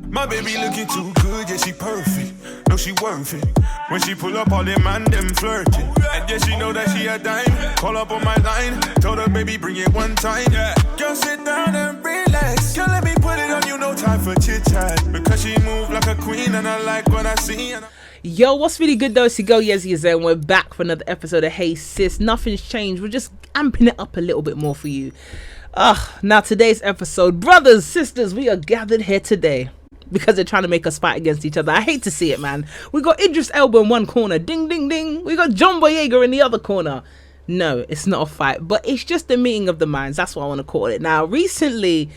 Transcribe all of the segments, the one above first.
My baby looking too good, yeah, she perfect. No, she worth it. When she pull up, all them man, them flirting. And yeah, she know that she a dime. Call up on my line, told her, baby, bring it one time. Yeah. Girl, sit down and relax. Girl, let me put it on you, no time for chit-chat. Because she move like a queen and I like what I see. Yo, what's really good though? It's your girl Yezzi.Yezzir and we're back for another episode of Hey Sis. Nothing's changed. We're just amping it up a little bit more for you. Now today's episode, brothers, sisters, we are gathered here today because they're trying to make us fight against each other. I hate to see it, man. We got Idris Elba in one corner, ding ding ding. We got Boyega in the other corner. No, it's not a fight, but it's just the meeting of the minds. That's what I want to call it. Now, recently,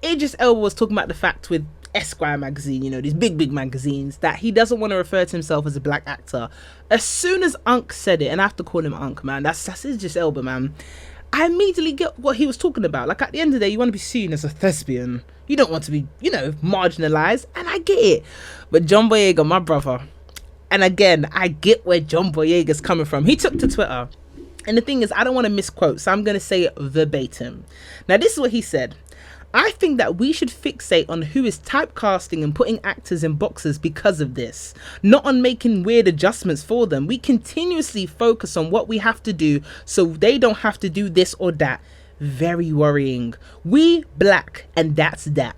Idris Elba was talking about the fact with Esquire magazine, you know, these big magazines, that he doesn't want to refer to himself as a black actor. As soon as Unc said it, and I have to call him Unc, man, that's Idris Elba, man, I immediately get what he was talking about. Like, at the end of the day, you want to be seen as a thespian. You don't want to be, you know, marginalized, and I get it. But Boyega, my brother, and again, I get where Boyega's coming from. He took to Twitter, and the thing is, I don't want to misquote, so I'm going to say it verbatim. Now, this is what he said. I think that we should fixate on who is typecasting and putting actors in boxes because of this, not on making weird adjustments for them. We continuously focus on what we have to do so they don't have to do this or that. Very worrying. We black, and that's that.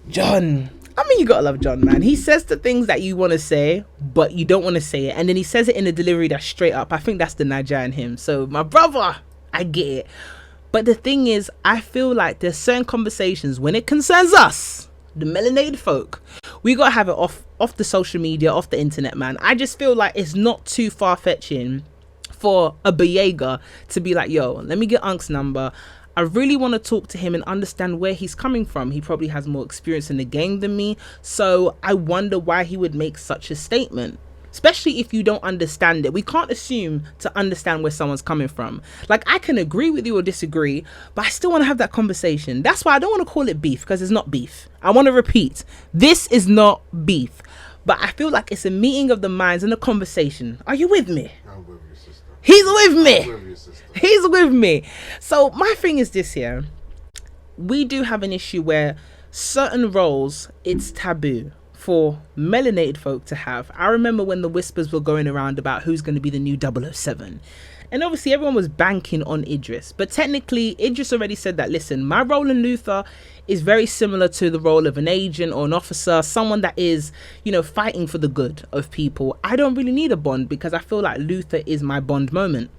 John. I mean, you gotta love John, man. He says the things that you want to say, but you don't want to say it. And then he says it in a delivery that's straight up. I think that's the Niger in him. So, my brother, I get it. But the thing is, I feel like there's certain conversations when it concerns us, the melanated folk, we got to have it off the social media, off the internet, man. I just feel like it's not too far-fetching for a Boyega to be like, yo, let me get Unc's number. I really want to talk to him and understand where he's coming from. He probably has more experience in the game than me. So I wonder why he would make such a statement. Especially if you don't understand it. We can't assume to understand where someone's coming from. Like, I can agree with you or disagree, but I still want to have that conversation. That's why I don't want to call it beef, because it's not beef. I want to repeat, this is not beef. But I feel like it's a meeting of the minds and a conversation. Are you with me? I'm with you, sister. He's with me. I'm with you, sister. He's with me. So my thing is this here. We do have an issue where certain roles, it's taboo for melanated folk to have. I remember when the whispers were going around about who's going to be the new 007. And obviously everyone was banking on Idris. But technically, Idris already said that, listen, my role in Luther is very similar to the role of an agent or an officer, someone that is, you know, fighting for the good of people. I don't really need a Bond because I feel like Luther is my Bond moment.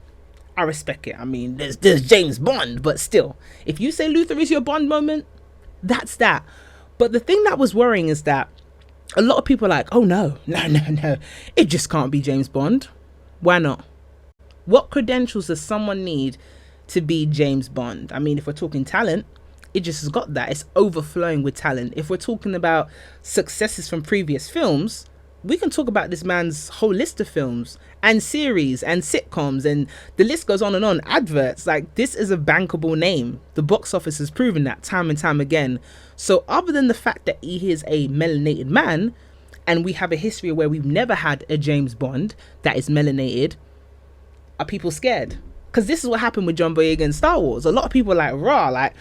I respect it. I mean, there's James Bond, but still, if you say Luther is your Bond moment, that's that. But the thing that was worrying is that a lot of people are like, oh no, it just can't be James Bond. Why not? What credentials does someone need to be James Bond? I mean, if we're talking talent, it just has got that. It's overflowing with talent. If we're talking about successes from previous films, we can talk about this man's whole list of films and series and sitcoms, and the list goes on and on. Adverts, like, this is a bankable name. The box office has proven that time and time again. So other than the fact that he is a melanated man, and we have a history where we've never had a James Bond that is melanated, are people scared? Because this is what happened with Boyega and Star Wars. A lot of people are like, rah, like,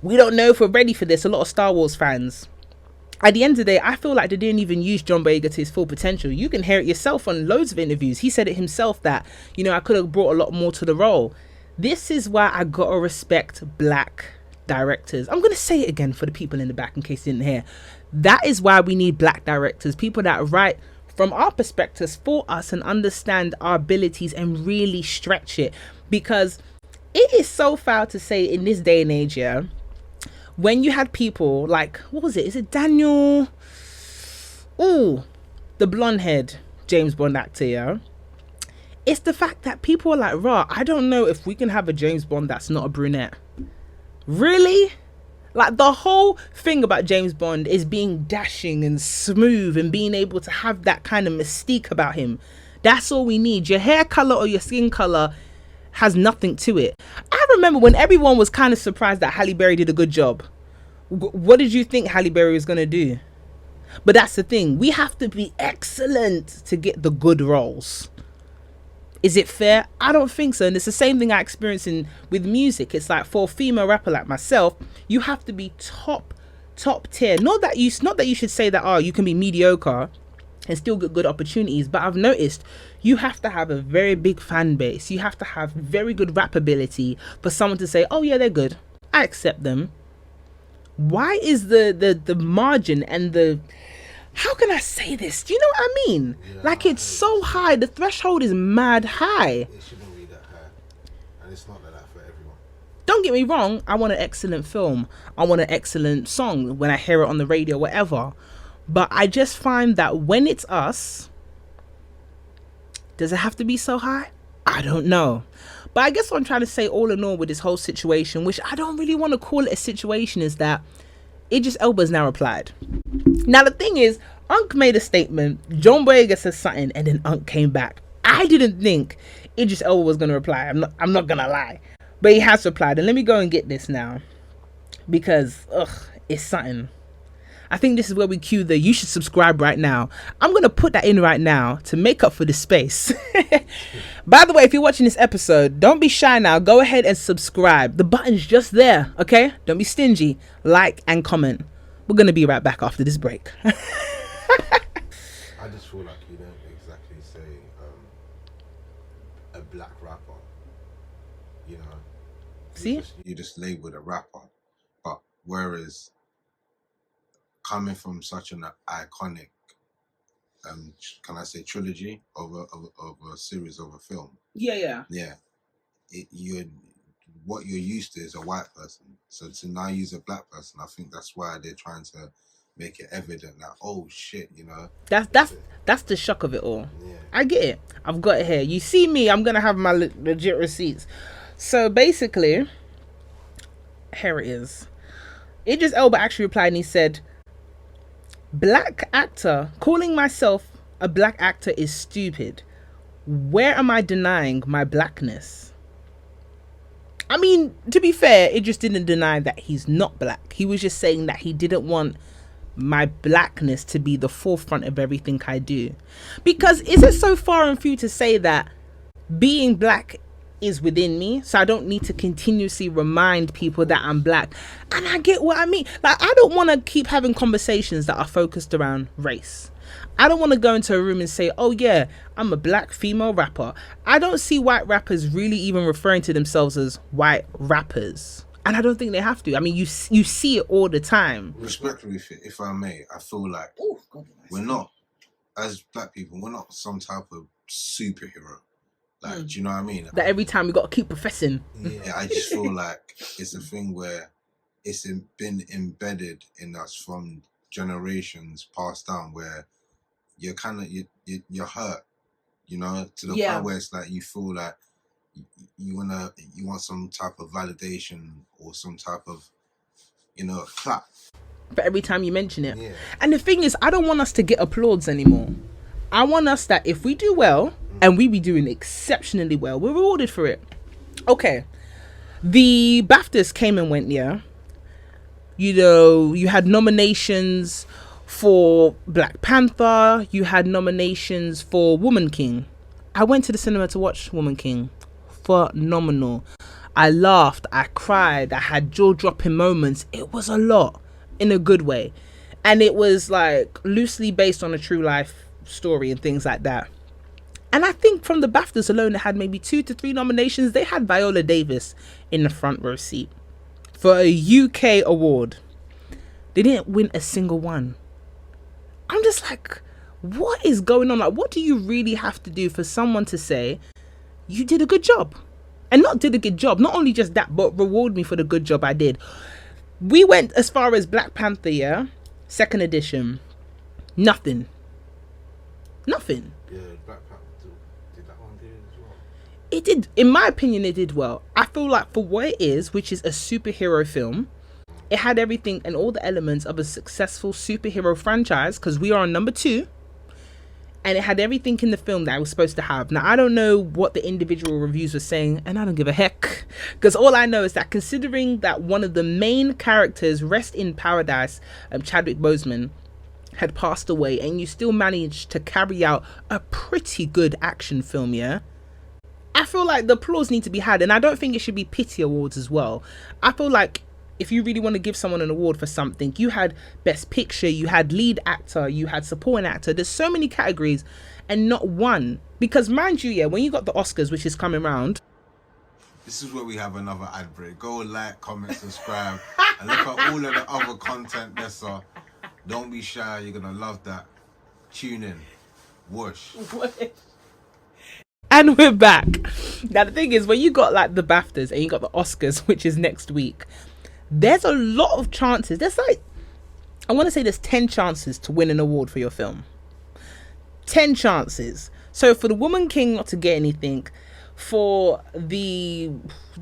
we don't know if we're ready for this. A lot of Star Wars fans. At the end of the day, I feel like they didn't even use Boyega to his full potential. You can hear it yourself on loads of interviews. He said it himself that, you know, I could have brought a lot more to the role. This is why I gotta respect black directors. I'm gonna say it again for the people in the back in case you didn't hear. That is why we need black directors, people that write from our perspectives for us and understand our abilities and really stretch it. Because it is so foul to say in this day and age, yeah, when you had people like, what was it? Is it Daniel? Ooh, the blonde haired James Bond actor, yeah? It's the fact that people are like, rah, I don't know if we can have a James Bond that's not a brunette. Really? Like, the whole thing about James Bond is being dashing and smooth and being able to have that kind of mystique about him. That's all we need. Your hair color or your skin color has nothing to it. I remember when everyone was kind of surprised that Halle Berry did a good job. What did you think Halle Berry was going to do? But that's the thing. We have to be excellent to get the good roles. Is it fair? I don't think so. And it's the same thing I experience with music. It's like, for a female rapper like myself, you have to be top top tier. Not that you should say that, oh, you can be mediocre and still get good opportunities, but I've noticed you have to have a very big fan base. You have to have very good rap ability for someone to say, oh yeah, they're good, I accept them. Why is the margin and the, how can I say this? Do you know what I mean? Yeah, like, it's so high. The threshold is mad high. It shouldn't be that high. And it's not like that for everyone. Don't get me wrong, I want an excellent film. I want an excellent song when I hear it on the radio, whatever. But I just find that when it's us, does it have to be so high? I don't know. But I guess what I'm trying to say all in all with this whole situation, which I don't really want to call it a situation, is that Idris Elba's now replied. Now the thing is, Unc made a statement, John Boyega said something, and then Unc came back. I didn't think Idris Elba was going to reply. I'm not going to lie. But he has replied. And let me go and get this now. Because, it's something. I think this is where we cue the you should subscribe right now. I'm going to put that in right now to make up for the space. By the way, if you're watching this episode, don't be shy now. Go ahead and subscribe. The button's just there, okay? Don't be stingy. Like and comment. We're going to be right back after this break. I just feel like you don't exactly say a black rapper. You know? See? You just labeled a rapper. But whereas coming from such an iconic, can I say trilogy of a series of a film? Yeah. What you're used to is a white person. So to now use a black person, I think that's why they're trying to make it evident that, oh shit, you know. That's the shock of it all. Yeah. I get it. I've got it here. You see me, I'm gonna have my legit receipts. So basically, here it is. Idris Elba actually replied and he said, black actor, calling myself a black actor is stupid. Where am I denying my blackness? I mean, to be fair, it just didn't deny that he's not black. He was just saying that he didn't want my blackness to be the forefront of everything I do. Because is it so foreign for you to say that being black is within me, so I don't need to continuously remind people that I'm black? And I get what I mean. Like, I don't want to keep having conversations that are focused around race. I don't want to go into a room and say, oh yeah, I'm a black female rapper. I don't see white rappers really even referring to themselves as white rappers. And I don't think they have to. I mean, you see it all the time. Respectfully, if I may, I feel like we're not, as black people, we're not some type of superhero. Like, do you know what I mean? That every time we got to keep professing. Yeah, I just feel like it's a thing where it's been embedded in us from generations passed down, where you're kind of you're hurt, you know, to the point where it's like you feel like you want some type of validation or some type of, you know, clap. But every time you mention it. Yeah. And the thing is, I don't want us to get applauds anymore. I want us that if we do well, and we be doing exceptionally well, we're rewarded for it. Okay. The BAFTAs came and went, yeah. You know, you had nominations for Black Panther. You had nominations for Woman King. I went to the cinema to watch Woman King. Phenomenal. I laughed. I cried. I had jaw-dropping moments. It was a lot in a good way. And it was like loosely based on a true life story and things like that. And I think from the BAFTAs alone, they had maybe 2 to 3 nominations. They had Viola Davis in the front row seat for a UK award. They didn't win a single one. I'm just like, what is going on? Like, what do you really have to do for someone to say, you did a good job? And not did a good job, not only just that, but reward me for the good job I did. We went as far as Black Panther, yeah? 2nd edition. Nothing. Yeah, Black Panther, did that one do it as well? It did, in my opinion, it did well. I feel like for what it is, which is a superhero film, it had everything and all the elements of a successful superhero franchise, because we are on number 2. And it had everything in the film that I was supposed to have. Now, I don't know what the individual reviews were saying, and I don't give a heck. Because all I know is that considering that one of the main characters, Rest in Paradise, Chadwick Boseman, had passed away, and you still managed to carry out a pretty good action film, yeah? I feel like the applause need to be had, and I don't think it should be pity awards as well. I feel like if you really want to give someone an award for something, you had best picture, you had lead actor, you had supporting actor. There's so many categories and not one. Because mind you, yeah, when you got the Oscars, which is coming round. This is where we have another ad break. Go like, comment, subscribe, and look at all of the other content that's Don't be shy, you're gonna love that. Tune in. Whoosh. And we're back. Now the thing is, when you got like the BAFTAs and you got the Oscars, which is next week, there's a lot of chances. There's like, I want to say there's 10 chances to win an award for your film. 10 chances. So for the Woman King not to get anything, for the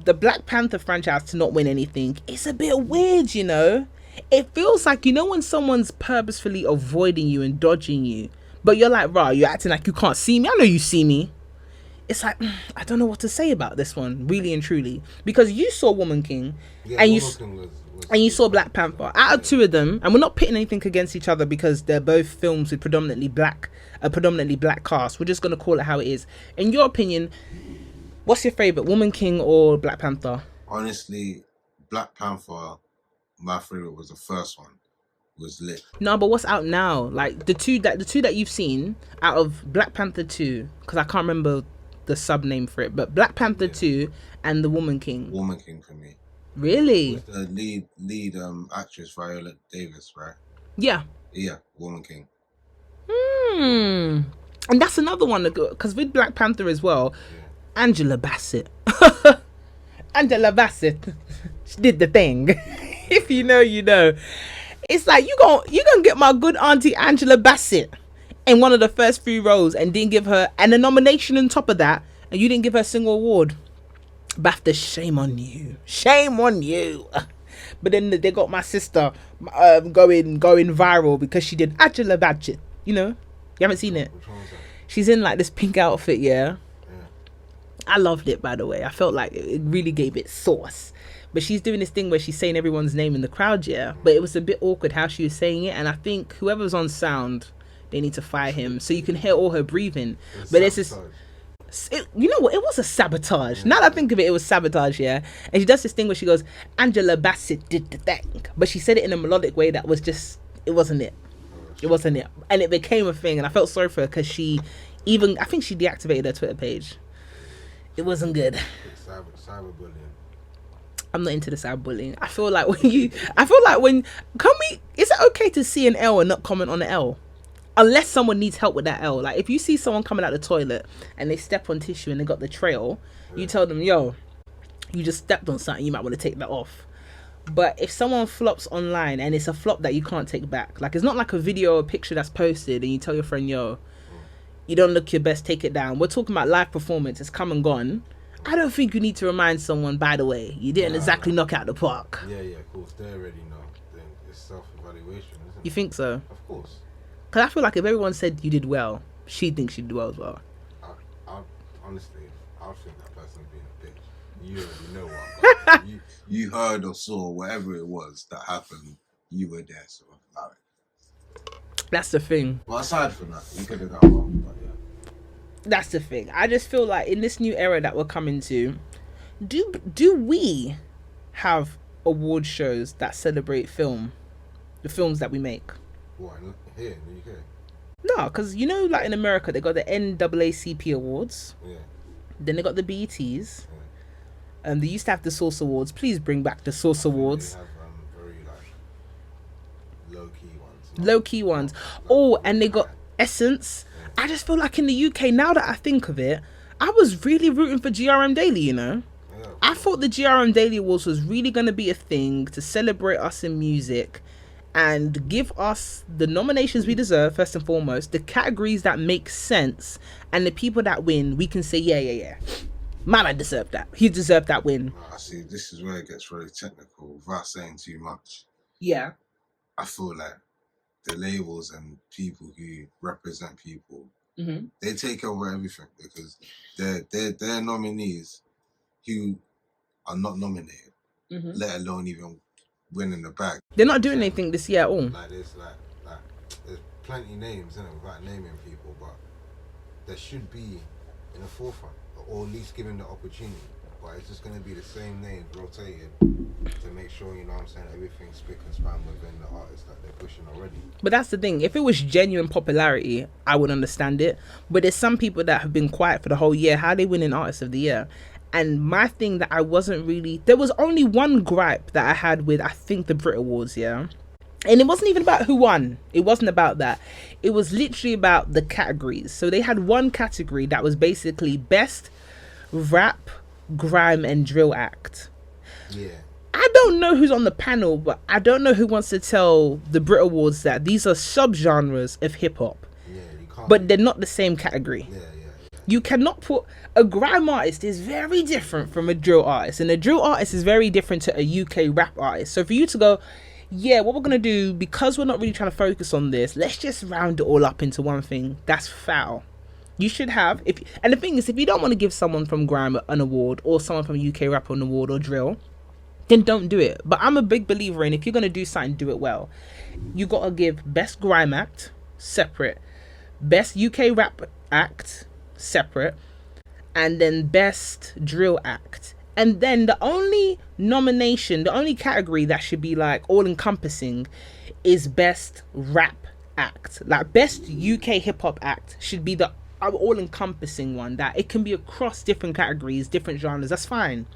Black Panther franchise to not win anything, it's a bit weird, you know. It feels like, you know, when someone's purposefully avoiding you and dodging you, but you're like, rah, you're acting like you can't see me. I know you see me. It's like, I don't know what to say about this one, really and truly, because you saw Woman King, and you saw Black Panther. Out of two of them, and we're not pitting anything against each other because they're both films with predominantly black cast. We're just gonna call it how it is. In your opinion, what's your favorite, Woman King or Black Panther? Honestly, Black Panther, my favorite was the first one. Was lit. No, but what's out now? Like the two that you've seen out of Black Panther 2, because I can't remember the sub name for it, but Black Panther 2 and the Woman King. Woman King for me. Really? With the lead actress Viola Davis, right? Yeah. Yeah, Woman King. And that's another one because with Black Panther as well, Angela Bassett. Angela Bassett, she did the thing. If you know, you know. It's like you gonna get my good auntie Angela Bassett in one of the first 3 roles and didn't give her a nomination on top of that, and you didn't give her a single award. BAFTA, shame on you. Shame on you. But then they got my sister going viral because she did Angela Bassett. You know, you haven't seen it. Which one was that? She's in like this pink outfit, yeah. I loved it, by the way. I felt like it really gave it sauce. But she's doing this thing where she's saying everyone's name in the crowd, yeah. But it was a bit awkward how she was saying it. And I think whoever's on sound, they need to fire him so you can hear all her breathing. But it's just, you know what? It was a sabotage. Yeah. Now that I think of it, it was sabotage, yeah. And she does this thing where she goes, Angela Bassett did the thing. But she said it in a melodic way that was just, it wasn't it. It wasn't it. And it became a thing. And I felt sorry for her because I think she deactivated her Twitter page. It wasn't good. Cyberbullying. I'm not into the cyberbullying. I feel like is it okay to see an L and not comment on the L? Unless someone needs help with that L. Like if you see someone coming out the toilet and they step on tissue and they got the trail, you tell them, yo, you just stepped on something, you might want to take that off. But if someone flops online and it's a flop that you can't take back, like it's not like a video or a picture that's posted and you tell your friend, yo, you don't look your best, take it down. We're talking about live performance, it's come and gone. I don't think you need to remind someone, by the way, you didn't exactly knock out the park. Yeah, of course. They already know. Then it's self-evaluation, isn't it? You think so? Of course. Because I feel like if everyone said you did well, she thinks you did well as well. Honestly, I think that person being a bitch. You already know what. you heard or saw whatever it was that happened. You were there, so allow it. That's the thing. Well, aside from that, you could have done well, but yeah. That's the thing. I just feel like in this new era that we're coming to, do we have award shows that celebrate the films that we make? What, here in the UK? No, because you know, like in America, they got the NAACP awards. Yeah. Then they got the BETs. Yeah. They used to have the Source Awards. Please bring back the Source Awards. They have very low-key ones. Low-key ones. Oh, and they got Essence. I just feel like in the UK, now that I think of it, I was really rooting for GRM Daily, you know? Yeah. I thought the GRM Daily Awards was really going to be a thing to celebrate us in music and give us the nominations we deserve, first and foremost, the categories that make sense, and the people that win, we can say, yeah. My man deserved that. He deserved that win. I see, this is where it gets very technical without saying too much. Yeah. I feel like the labels and people who represent people, they take over everything because they're nominees who are not nominated, let alone even winning the bag. They're not doing anything this year at all. Like there's plenty names, isn't it, without naming people, but there should be in the forefront, or at least given the opportunity. but it's just gonna be the same names rotated to make sure, you know what I'm saying, everything's spick and span within the artists that they're pushing already. But that's the thing. If it was genuine popularity, I would understand it. But there's some people that have been quiet for the whole year. How are they winning Artist of the Year? And my thing that I wasn't really... There was only one gripe that I had with, I think, the Brit Awards, yeah? And it wasn't even about who won. It wasn't about that. It was literally about the categories. So they had one category that was basically best rap, grime, and drill act. Yeah. I don't know who's on the panel, but I don't know who wants to tell the Brit Awards that these are subgenres of hip-hop. Yeah, you can't. But they're not the same category. Yeah. You cannot put... A grime artist is very different from a drill artist. And a drill artist is very different to a UK rap artist. So for you to go, yeah, what we're going to do, because we're not really trying to focus on this, let's just round it all up into one thing. That's foul. You should have... And the thing is, if you don't want to give someone from grime an award, or someone from UK rap an award, or drill, then don't do it. But I'm a big believer in, if you're going to do something, do it well. You got to give best grime act separate, best UK rap act separate, and then best drill act. And then the only nomination, the only category that should be like all encompassing is best rap act. Like best UK hip hop act should be the all encompassing one, that it can be across different categories, different genres. That's fine.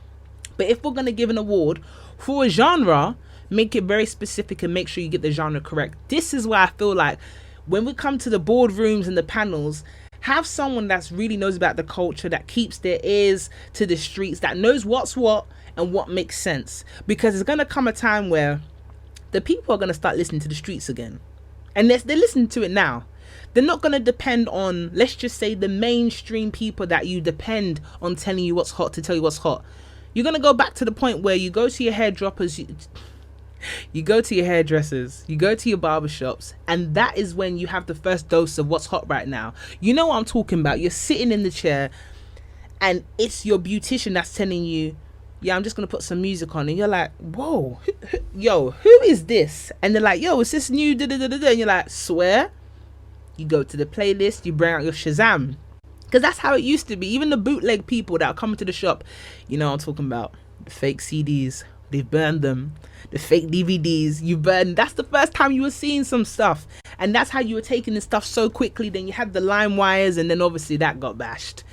But if we're going to give an award for a genre, make it very specific and make sure you get the genre correct. This is why I feel like when we come to the boardrooms and the panels, have someone that's really knows about the culture, that keeps their ears to the streets, that knows what's what and what makes sense. Because there's going to come a time where the people are going to start listening to the streets again. And they're listening to it now. They're not going to depend on, let's just say, the mainstream people that you depend on telling you what's hot to tell you what's hot. You're going to go back to the point where you go to your hairdroppers, you go to your hairdressers, you go to your barbershops, and that is when you have the first dose of what's hot right now. You know what I'm talking about. You're sitting in the chair and it's your beautician that's telling you, yeah, I'm just going to put some music on. And you're like, whoa, who is this? And they're like, yo, is this new? And you're like, swear? You go to the playlist, you bring out your Shazam. Because that's how it used to be. Even the bootleg people that are coming to the shop, you know what I'm talking about. The fake CDs, they've burned them. The fake DVDs, you burned. That's the first time you were seeing some stuff. And that's how you were taking this stuff so quickly. Then you had the lime wires, and then obviously that got bashed.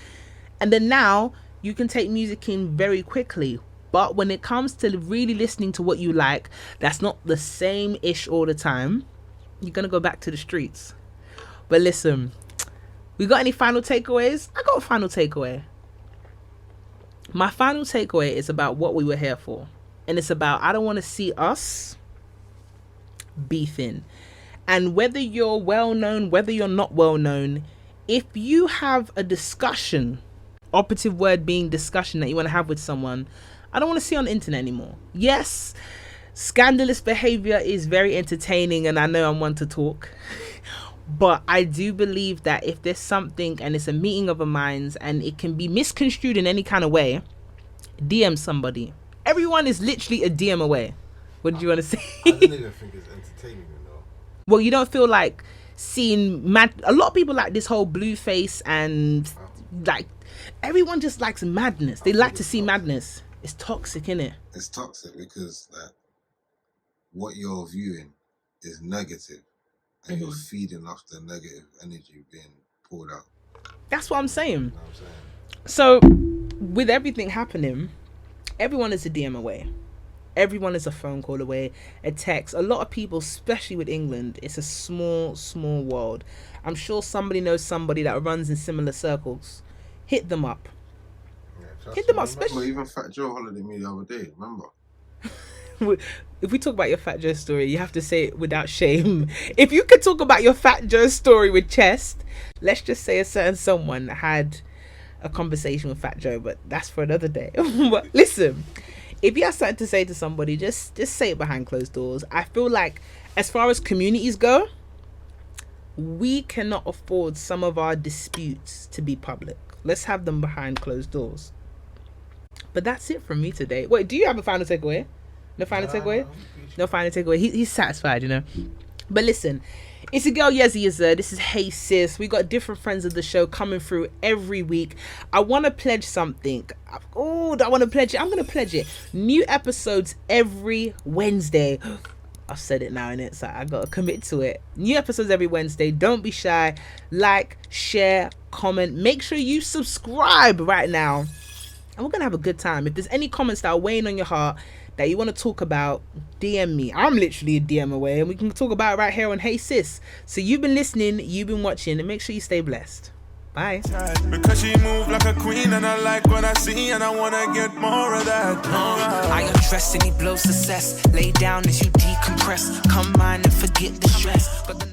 And then now you can take music in very quickly. But when it comes to really listening to what you like, that's not the same-ish all the time. You're going to go back to the streets. But listen, we got any final takeaways? I got a final takeaway. My final takeaway is about what we were here for. And it's about, I don't want to see us beefing. And whether you're well known, whether you're not well known, if you have a discussion, operative word being discussion, that you want to have with someone, I don't want to see on the internet anymore. Yes, scandalous behavior is very entertaining, and I know I'm one to talk. But I do believe that if there's something and it's a meeting of the minds and it can be misconstrued in any kind of way, DM somebody. Everyone is literally a DM away. What did you want to say? I don't even think it's entertaining, you know. Well, you don't feel like seeing mad. A lot of people like this whole blue face and like everyone just likes madness. They like to see madness. It's toxic, innit? It's toxic because like what you're viewing is negative. And you're feeding off the negative energy being poured out. That's what I'm saying. You know what I'm saying? So, with everything happening, everyone is a DM away. Everyone is a phone call away, a text. A lot of people, especially with England, it's a small, small world. I'm sure somebody knows somebody that runs in similar circles. Hit them up. Yeah, Hit them up, remember, especially... even Fat Joe hollered me the other day, remember? If we talk about your Fat Joe story, you have to say it without shame. If you could talk about your Fat Joe story with chest, let's just say a certain someone had a conversation with Fat Joe, but that's for another day. But listen, if you have something to say to somebody, just say it behind closed doors. I feel like as far as communities go, we cannot afford some of our disputes to be public. Let's have them behind closed doors. But that's it from me today. Wait, do you have a final takeaway? No final takeaway? No final takeaway. He's satisfied, you know. But listen, it's your girl Yezzi.Yezzir. This is Hey Sis. We got different friends of the show coming through every week. I want to pledge something. Oh, I want to pledge it. I'm going to pledge it. New episodes every Wednesday. I've said it now, innit? So I got to commit to it. New episodes every Wednesday. Don't be shy. Like, share, comment. Make sure you subscribe right now. And we're going to have a good time. If there's any comments that are weighing on your heart that you want to talk about, DM me. I'm literally a DM away, and we can talk about it right here on Hey Sis. So you've been listening, you've been watching, and make sure you stay blessed. Bye. Because she move like a queen, and I like what I see, and I wanna get more of that. I undress and he blows success. Lay down as you decompress. Come on and forget the stress. But the